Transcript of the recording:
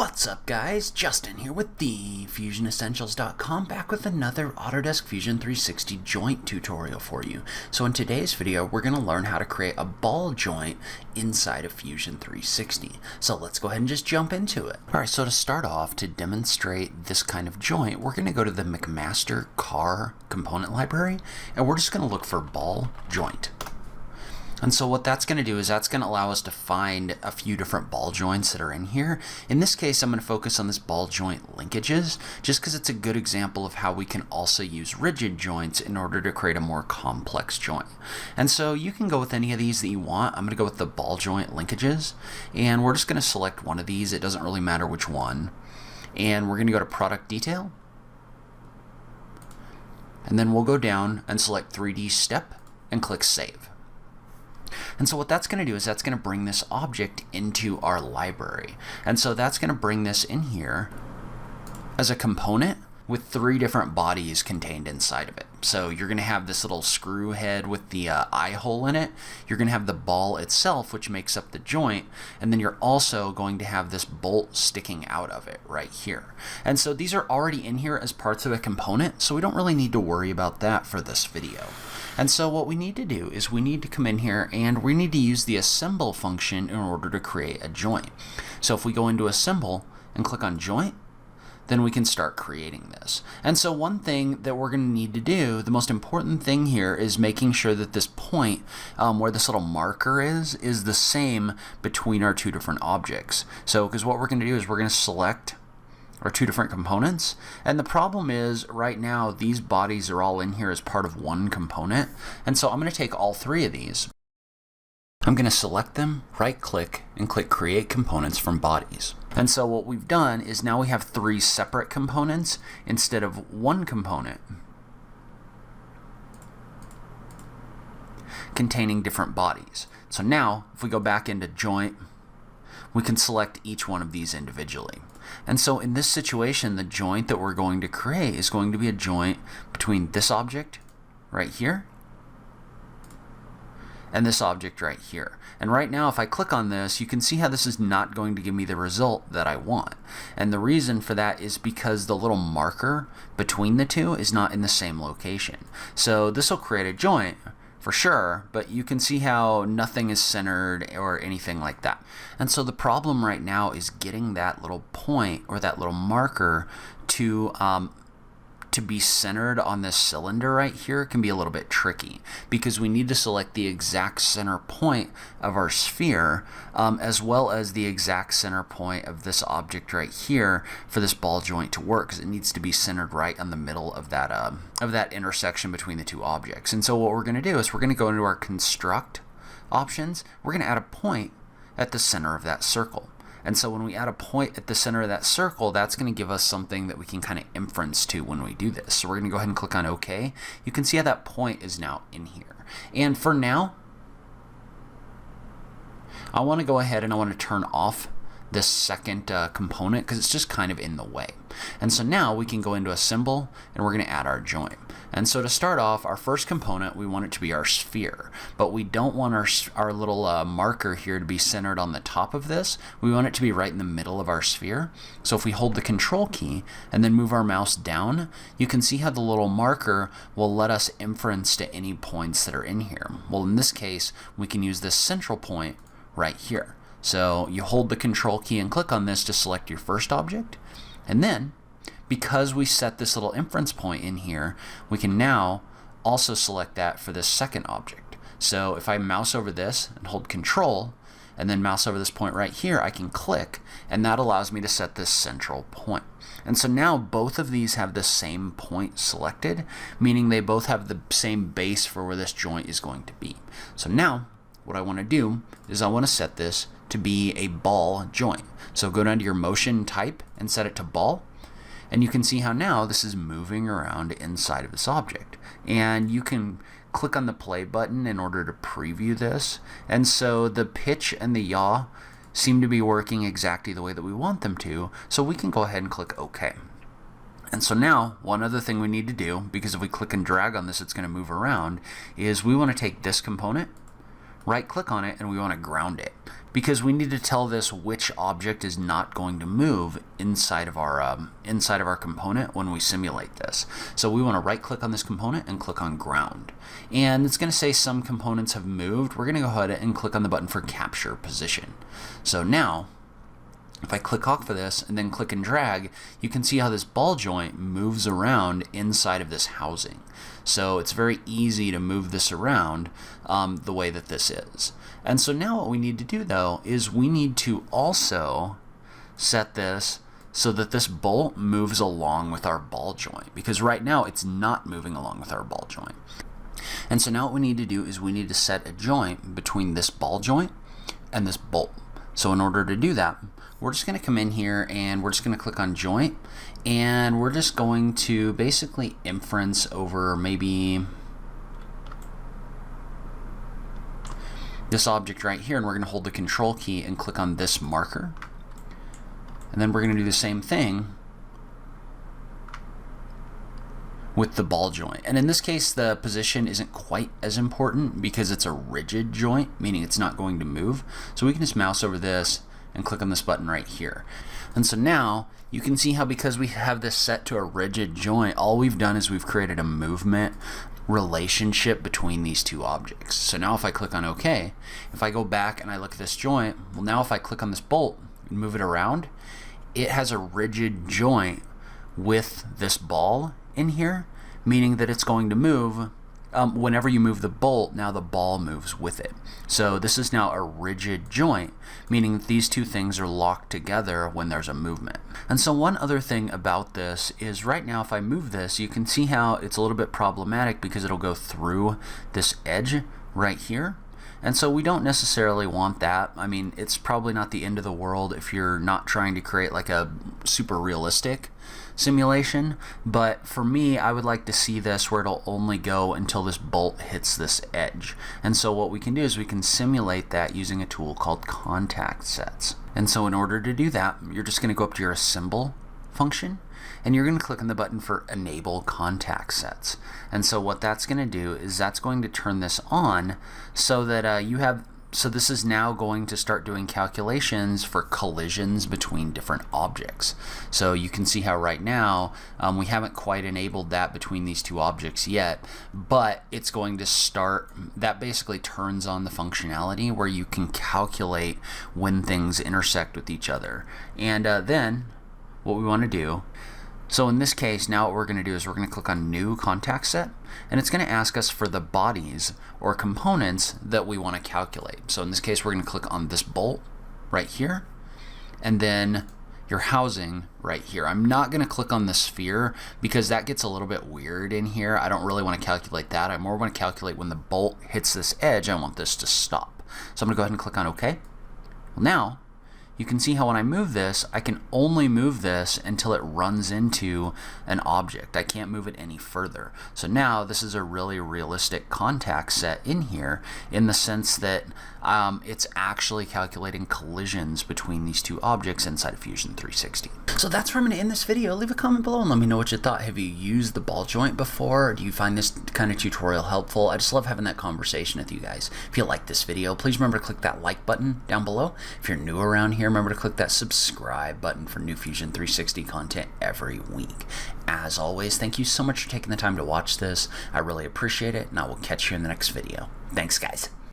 What's up guys, Justin here with the FusionEssentials.com, back with another Autodesk Fusion 360 joint tutorial for you. So in today's video we're going to learn how to create a ball joint inside of Fusion 360. So let's go ahead and just jump into it. Alright, so to start off, to demonstrate this kind of joint, we're going to go to the McMaster car component library and we're just going to look for ball joint. And so what that's going to do is that's going to allow us to find a few different ball joints that are in here. In this case, I'm going to focus on this ball joint linkages, just because it's a good example of how we can also use rigid joints in order to create a more complex joint. And so you can go with any of these that you want. I'm going to go with the ball joint linkages, and we're just going to select one of these. It doesn't really matter which one. And we're going to go to product detail. And then we'll go down and select 3D step and click save. And so what that's going to do is that's going to bring this object into our library. And so that's going to bring this in here as a component with 3 different bodies contained inside of it. So you're going to have this little screw head with the eye hole in it. You're going to have the ball itself, which makes up the joint. And then you're also going to have this bolt sticking out of it right here. And so these are already in here as parts of a component, so we don't really need to worry about that for this video. And so what we need to do is we need to come in here and we need to use the assemble function in order to create a joint. So if we go into assemble and click on joint, then we can start creating this. And so one thing that we're going to need to do, the most important thing here, is making sure that this point where this little marker is the same between our 2 different objects. So because what we're going to do is we're going to select our 2 different components, and the problem is right now these bodies are all in here as part of one component, and so I'm going to take all 3 of these. I'm going to select them, right click, and click create components from bodies. And so what we've done is now we have 3 separate components instead of one component containing different bodies. So now if we go back into joint, we can select each one of these individually. And so in this situation, the joint that we're going to create is going to be a joint between this object right here and this object right here. And right now, if I click on this, you can see how this is not going to give me the result that I want. And the reason for that is because the little marker between the 2 is not in the same location. So this will create a joint for sure, but you can see how nothing is centered or anything like that. And so the problem right now is getting that little point or that little marker to be centered on this cylinder right here can be a little bit tricky, because we need to select the exact center point of our sphere as well as the exact center point of this object right here for this ball joint to work, because it needs to be centered right on the middle of that intersection between the 2 objects. And so what we're going to do is we're going to go into our construct options. We're going to add a point at the center of that circle. And so when we add a point at the center of that circle, that's going to give us something that we can kind of inference to when we do this. So we're going to go ahead and click on OK. You can see how that point is now in here. And for now, I want to go ahead and I want to turn off this second component because it's just kind of in the way. And so now we can go into assemble and we're going to add our joint. And so to start off, our first component, we want it to be our sphere, but we don't want our little marker here to be centered on the top of this. We want it to be right in the middle of our sphere. So if we hold the control key and then move our mouse down, you can see how the little marker will let us inference to any points that are in here. Well, in this case, we can use this central point right here. So you hold the control key and click on this to select your first object, and then because we set this little inference point in here, we can now also select that for this second object. So if I mouse over this and hold control and then mouse over this point right here, I can click, and that allows me to set this central point. And so now both of these have the same point selected, meaning they both have the same base for where this joint is going to be. So now what I want to do is I want to set this to be a ball joint. So go down to your motion type and set it to ball. And you can see how now this is moving around inside of this object. And you can click on the play button in order to preview this. And so the pitch and the yaw seem to be working exactly the way that we want them to. So we can go ahead and click OK. And so now one other thing we need to do, because if we click and drag on this, it's going to move around, is we want to take this component, right click on it, and we want to ground it. because we need to tell this which object is not going to move inside of our component when we simulate this. So we want to right click on this component and click on ground. And it's going to say some components have moved. We're going to go ahead and click on the button for capture position. So now, if I click off of this and then click and drag, you can see how this ball joint moves around inside of this housing. So it's very easy to move this around the way that this is. And so now what we need to do though is we need to also set this so that this bolt moves along with our ball joint, because right now it's not moving along with our ball joint. And so now what we need to do is we need to set a joint between this ball joint and this bolt. So in order to do that, we're just going to come in here and we're just going to click on joint, and we're just going to basically inference over maybe this object right here, and we're going to hold the control key and click on this marker. And then we're going to do the same thing with the ball joint. And in this case, the position isn't quite as important because it's a rigid joint, meaning it's not going to move. So we can just mouse over this and click on this button right here. And so now you can see how, because we have this set to a rigid joint, all we've done is we've created a movement relationship between these two objects. So now if I click on OK, if I go back and I look at this joint, well, now if I click on this bolt and move it around, it has a rigid joint with this ball in here, meaning that it's going to move. Whenever you move the bolt, now the ball moves with it. So this is now a rigid joint, meaning that these two things are locked together when there's a movement. And so one other thing about this is right now if I move this, you can see how it's a little bit problematic because it'll go through this edge right here. And so we don't necessarily want that. I mean, it's probably not the end of the world if you're not trying to create like a super realistic simulation, but for me, I would like to see this where it'll only go until this bolt hits this edge. And so what we can do is we can simulate that using a tool called contact sets. And so in order to do that, you're just going to go up to your assemble function, and you're going to click on the button for enable contact sets. And so what that's going to do is that's going to turn this on so that so this is now going to start doing calculations for collisions between different objects. So you can see how right now we haven't quite enabled that between these two objects yet, but it's going to start. That basically turns on the functionality where you can calculate when things intersect with each other. And then what we want to do, so in this case, now what we're going to do is we're going to click on new contact set, and it's going to ask us for the bodies or components that we want to calculate. So in this case, we're going to click on this bolt right here, and then your housing right here. I'm not going to click on the sphere because that gets a little bit weird in here. I don't really want to calculate that. I more want to calculate when the bolt hits this edge, I want this to stop. So I'm going to go ahead and click on OK. Well, now you can see how when I move this, I can only move this until it runs into an object. I can't move it any further. So now this is a really realistic contact set in here in the sense that it's actually calculating collisions between these two objects inside of Fusion 360. So that's where I'm going to end this video. Leave a comment below and let me know what you thought. Have you used the ball joint before? Or do you find this kind of tutorial helpful? I just love having that conversation with you guys. If you like this video, please remember to click that like button down below. If you're new around here, remember to click that subscribe button for new Fusion 360 content every week. As always, thank you so much for taking the time to watch this. I really appreciate it, and I will catch you in the next video. Thanks, guys.